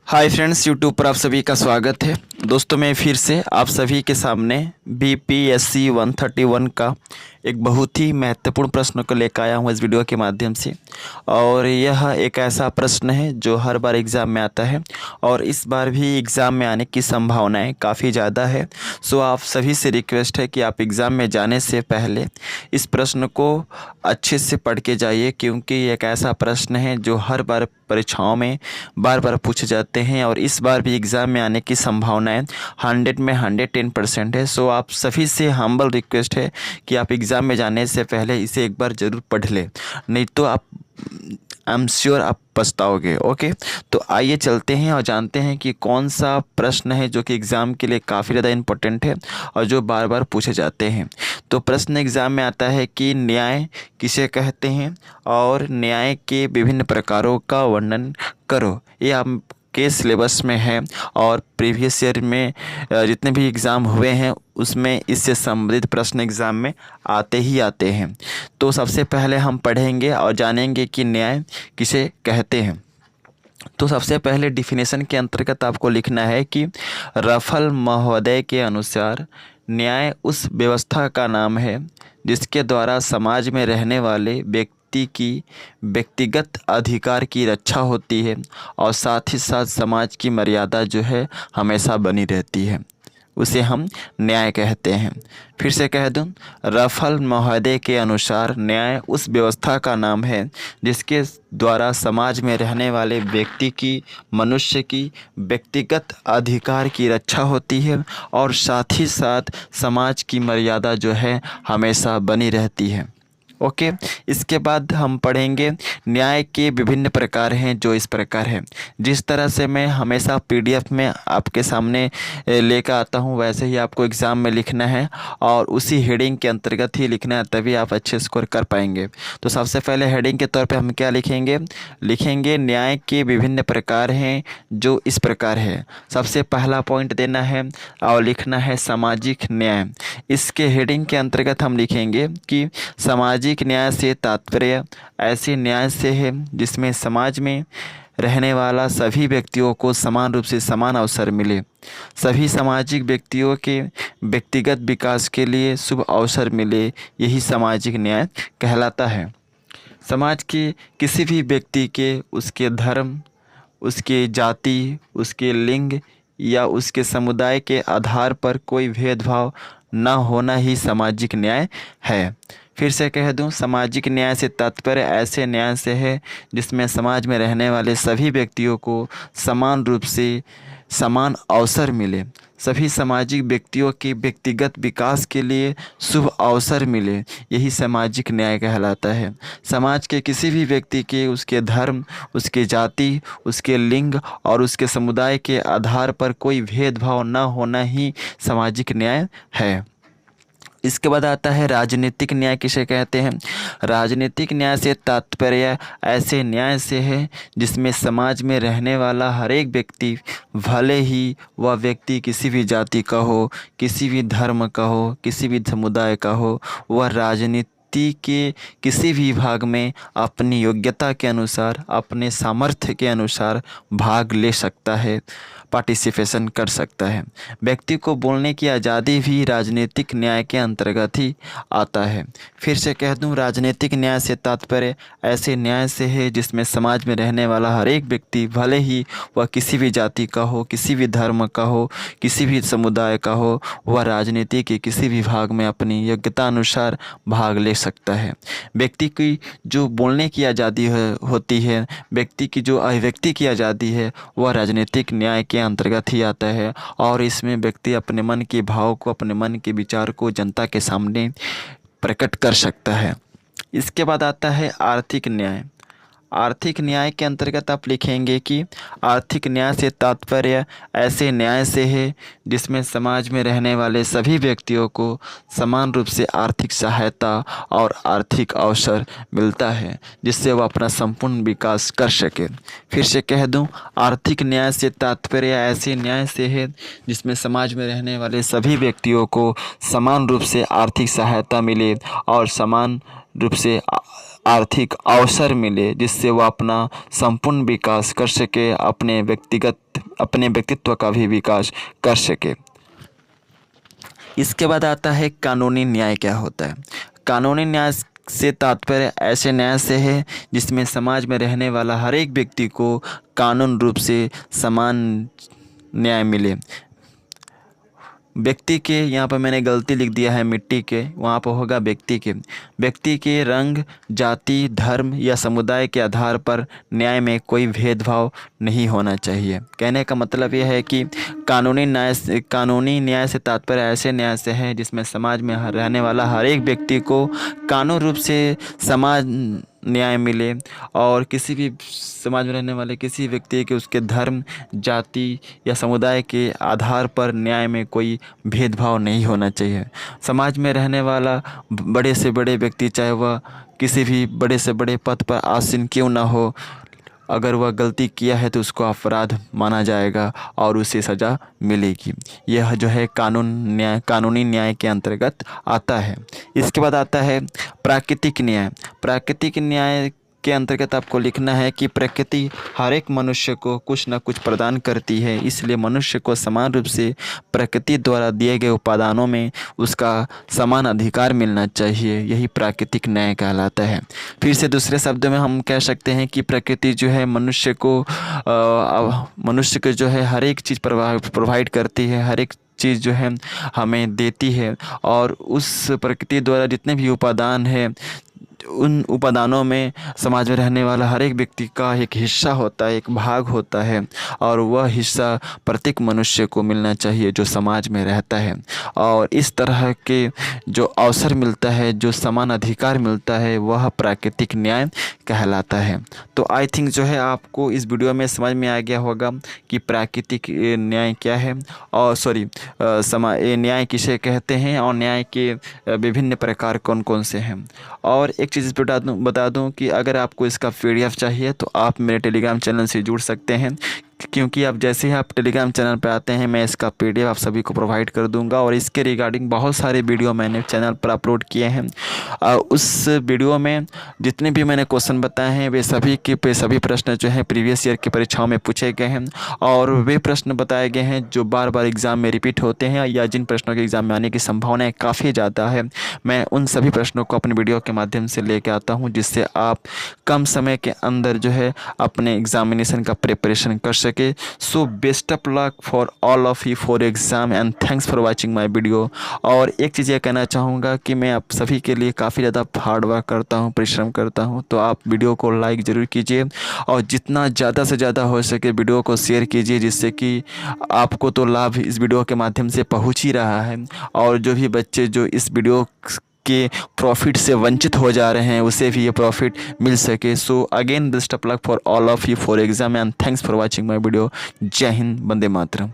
Hi friends, YouTube पर आप सभी का स्वागत है। दोस्तों, मैं फिर से आप सभी के सामने बीपीएससी 131 का एक बहुत ही महत्वपूर्ण प्रश्न को लेकर आया हूँ इस वीडियो के माध्यम से। और यह एक ऐसा प्रश्न है जो हर बार एग्ज़ाम में आता है और इस बार भी एग्ज़ाम में आने की संभावनाएं काफ़ी ज़्यादा है। सो आप सभी से रिक्वेस्ट है कि आप एग्ज़ाम में जाने से पहले इस प्रश्न को अच्छे से पढ़ के जाइए, क्योंकि ये एक ऐसा प्रश्न है जो हर बार परीक्षाओं में बार बार पूछे जाते हैं और इस बार भी एग्ज़ाम में आने की संभावनाएं 100 में 110% है। सो आप सभी से हम्बल रिक्वेस्ट है कि आप एग्ज़ाम में जाने से पहले इसे एक बार ज़रूर पढ़ लें, नहीं तो आप आई एम श्योर आप पछताओगे। ओके, तो आइए चलते हैं और जानते हैं कि कौन सा प्रश्न है जो कि एग्ज़ाम के लिए काफ़ी ज़्यादा इम्पोर्टेंट है और जो बार बार पूछे जाते हैं। तो प्रश्न एग्ज़ाम में आता है कि न्याय किसे कहते हैं और न्याय के विभिन्न प्रकारों का वर्णन करो। ये आपके सिलेबस में है और प्रीवियस ईयर में जितने भी एग्ज़ाम हुए हैं उसमें इससे संबंधित प्रश्न एग्ज़ाम में आते ही आते हैं। तो सबसे पहले हम पढ़ेंगे और जानेंगे कि न्याय किसे कहते हैं। तो सबसे पहले डिफिनेशन के अंतर्गत आपको लिखना है कि रफल महोदय के अनुसार न्याय उस व्यवस्था का नाम है जिसके द्वारा समाज में रहने वाले व्यक्ति की व्यक्तिगत अधिकार की रक्षा होती है और साथ ही साथ समाज की मर्यादा जो है हमेशा बनी रहती है, उसे हम न्याय कहते हैं। फिर से कह दूं, रफल महोदय के अनुसार न्याय उस व्यवस्था का नाम है जिसके द्वारा समाज में रहने वाले व्यक्ति की मनुष्य की व्यक्तिगत अधिकार की रक्षा होती है और साथ ही साथ समाज की मर्यादा जो है हमेशा बनी रहती है। ओके, इसके बाद हम पढ़ेंगे न्याय के विभिन्न प्रकार हैं जो इस प्रकार हैं। जिस तरह से मैं हमेशा पीडीएफ में आपके सामने लेकर आता हूं वैसे ही आपको एग्ज़ाम में लिखना है और उसी हेडिंग के अंतर्गत ही लिखना है, तभी आप अच्छे स्कोर कर पाएंगे। तो सबसे पहले हेडिंग के तौर पे हम क्या लिखेंगे न्याय के विभिन्न प्रकार हैं जो इस प्रकार है। सबसे पहला पॉइंट देना है और लिखना है सामाजिक न्याय। इसके हेडिंग के अंतर्गत हम लिखेंगे कि सामाजिक न्याय से तात्पर्य ऐसे न्याय से है जिसमें समाज में रहने वाला सभी व्यक्तियों को समान रूप से समान अवसर मिले, सभी सामाजिक व्यक्तियों के व्यक्तिगत विकास के लिए शुभ अवसर मिले, यही सामाजिक न्याय कहलाता है। समाज के किसी भी व्यक्ति के उसके धर्म, उसके जाति, उसके लिंग या उसके समुदाय के आधार पर कोई भेदभाव न होना ही सामाजिक न्याय है। फिर से कह दूं, सामाजिक न्याय से तात्पर्य ऐसे न्याय से है जिसमें समाज में रहने वाले सभी व्यक्तियों को समान रूप से समान अवसर मिले, सभी सामाजिक व्यक्तियों के व्यक्तिगत विकास के लिए शुभ अवसर मिले, यही सामाजिक न्याय कहलाता है। समाज के किसी भी व्यक्ति के उसके धर्म, उसके जाति, उसके लिंग और उसके समुदाय के आधार पर कोई भेदभाव न होना ही सामाजिक न्याय है। इसके बाद आता है राजनीतिक न्याय किसे कहते हैं। राजनीतिक न्याय से तात्पर्य ऐसे न्याय से है जिसमें समाज में रहने वाला हर एक व्यक्ति, भले ही वह व्यक्ति किसी भी जाति का हो, किसी भी धर्म का हो, किसी भी समुदाय का हो, वह राजनीति के किसी भी भाग में अपनी योग्यता के अनुसार, अपने सामर्थ्य के अनुसार भाग ले सकता है, पार्टिसिपेशन कर सकता है। व्यक्ति को बोलने की आज़ादी भी राजनीतिक न्याय के अंतर्गत ही आता है। फिर से कह दूं, राजनीतिक न्याय से तात्पर्य ऐसे न्याय से है जिसमें समाज में रहने वाला हर एक व्यक्ति, भले ही वह किसी भी जाति का हो, किसी भी धर्म का हो, किसी भी समुदाय का हो, वह राजनीति के किसी भी भाग में अपनी योग्यता अनुसार भाग ले सकता है। व्यक्ति की जो बोलने की आज़ादी होती है, व्यक्ति की जो अभिव्यक्ति की आज़ादी है, वह राजनीतिक न्याय के अंतर्गत ही आता है और इसमें व्यक्ति अपने मन के भाव को, अपने मन के विचार को जनता के सामने प्रकट कर सकता है। इसके बाद आता है आर्थिक न्याय। आर्थिक न्याय के अंतर्गत आप लिखेंगे कि आर्थिक न्याय से तात्पर्य ऐसे न्याय से है जिसमें समाज में रहने वाले सभी व्यक्तियों को समान रूप से आर्थिक सहायता और आर्थिक अवसर मिलता है जिससे वह अपना संपूर्ण विकास कर सके। फिर से कह दूं, आर्थिक न्याय से तात्पर्य ऐसे न्याय से है जिसमें समाज में रहने वाले सभी व्यक्तियों को समान रूप से आर्थिक सहायता मिले और समान रूप से आर्थिक अवसर मिले, जिससे वह अपना संपूर्ण विकास कर सके, अपने व्यक्तित्व का भी विकास कर सके। इसके बाद आता है कानूनी न्याय क्या होता है। कानूनी न्याय से तात्पर्य ऐसे न्याय से है जिसमें समाज में रहने वाला हर एक व्यक्ति को कानून रूप से समान न्याय मिले। व्यक्ति के, यहाँ पर मैंने गलती लिख दिया है मिट्टी के, वहाँ पर होगा व्यक्ति के रंग, जाति, धर्म या समुदाय के आधार पर न्याय में कोई भेदभाव नहीं होना चाहिए। कहने का मतलब यह है कि कानूनी न्याय से तात्पर्य ऐसे न्याय से है जिसमें समाज में रहने वाला हर एक व्यक्ति को कानून रूप से समान न्याय मिले, और किसी भी समाज में रहने वाले किसी व्यक्ति के उसके धर्म, जाति या समुदाय के आधार पर न्याय में कोई भेदभाव नहीं होना चाहिए। समाज में रहने वाला बड़े से बड़े व्यक्ति, चाहे वह किसी भी बड़े से बड़े पद पर आसीन क्यों ना हो, अगर वह गलती किया है तो उसको अपराध माना जाएगा और उसे सज़ा मिलेगी। यह जो है कानूनी न्याय के अंतर्गत आता है। इसके बाद आता है प्राकृतिक न्याय। प्राकृतिक न्याय के अंतर्गत आपको लिखना है कि प्रकृति हर एक मनुष्य को कुछ न कुछ प्रदान करती है, इसलिए मनुष्य को समान रूप से प्रकृति द्वारा दिए गए उपादानों में उसका समान अधिकार मिलना चाहिए। यही प्राकृतिक न्याय कहलाता है। फिर से दूसरे शब्दों में हम कह सकते हैं कि प्रकृति जो है मनुष्य को जो है हर एक चीज़ प्रोवाइड करती है, हर एक चीज़ जो है हमें देती है, और उस प्रकृति द्वारा जितने भी उपादान हैं उन उपादानों में समाज में रहने वाला हर एक व्यक्ति का एक हिस्सा होता है, एक भाग होता है, और वह हिस्सा प्रत्येक मनुष्य को मिलना चाहिए जो समाज में रहता है। और इस तरह के जो अवसर मिलता है, जो समान अधिकार मिलता है, वह प्राकृतिक न्याय कहलाता है। तो आई थिंक जो है आपको इस वीडियो में समझ में आ गया होगा कि प्राकृतिक न्याय क्या है, और न्याय किसे कहते हैं, और न्याय के विभिन्न प्रकार कौन कौन से हैं। और एक चीज़ बता दूं कि अगर आपको इसका PDF चाहिए तो आप मेरे टेलीग्राम चैनल से जुड़ सकते हैं, क्योंकि आप जैसे ही आप टेलीग्राम चैनल पर आते हैं मैं इसका PDF आप सभी को प्रोवाइड कर दूंगा। और इसके रिगार्डिंग बहुत सारे वीडियो मैंने चैनल पर अपलोड किए हैं। उस वीडियो में जितने भी मैंने क्वेश्चन बताए हैं वे सभी प्रश्न जो हैं प्रीवियस ईयर की परीक्षाओं में पूछे गए हैं, और वे प्रश्न बताए गए हैं जो बार बार एग्ज़ाम में रिपीट होते हैं या जिन प्रश्नों के एग्ज़ाम में आने की संभावनाएँ काफ़ी ज़्यादा है। मैं उन सभी प्रश्नों को अपने वीडियो के माध्यम से लेके आता हूँ, जिससे आप कम समय के अंदर जो है अपने एग्जामिनेशन का प्रिपरेशन कर सके। So best of luck for all of you for exam and thanks for watching my video. और एक चीज़ ये कहना चाहूँगा कि मैं आप सभी के लिए काफ़ी ज़्यादा हार्ड वर्क करता हूँ, परिश्रम करता हूँ, तो आप वीडियो को लाइक ज़रूर कीजिए और जितना ज़्यादा से ज़्यादा हो सके वीडियो को शेयर कीजिए, जिससे कि आपको तो लाभ इस वीडियो के माध्यम से पहुँच ही रहा है, और जो भी बच्चे जो इस वीडियो के प्रॉफिट से वंचित हो जा रहे हैं उसे भी ये प्रॉफिट मिल सके। So again best of luck for all of you for exam and thanks for watching my video. जय हिंद, वंदे मातरम।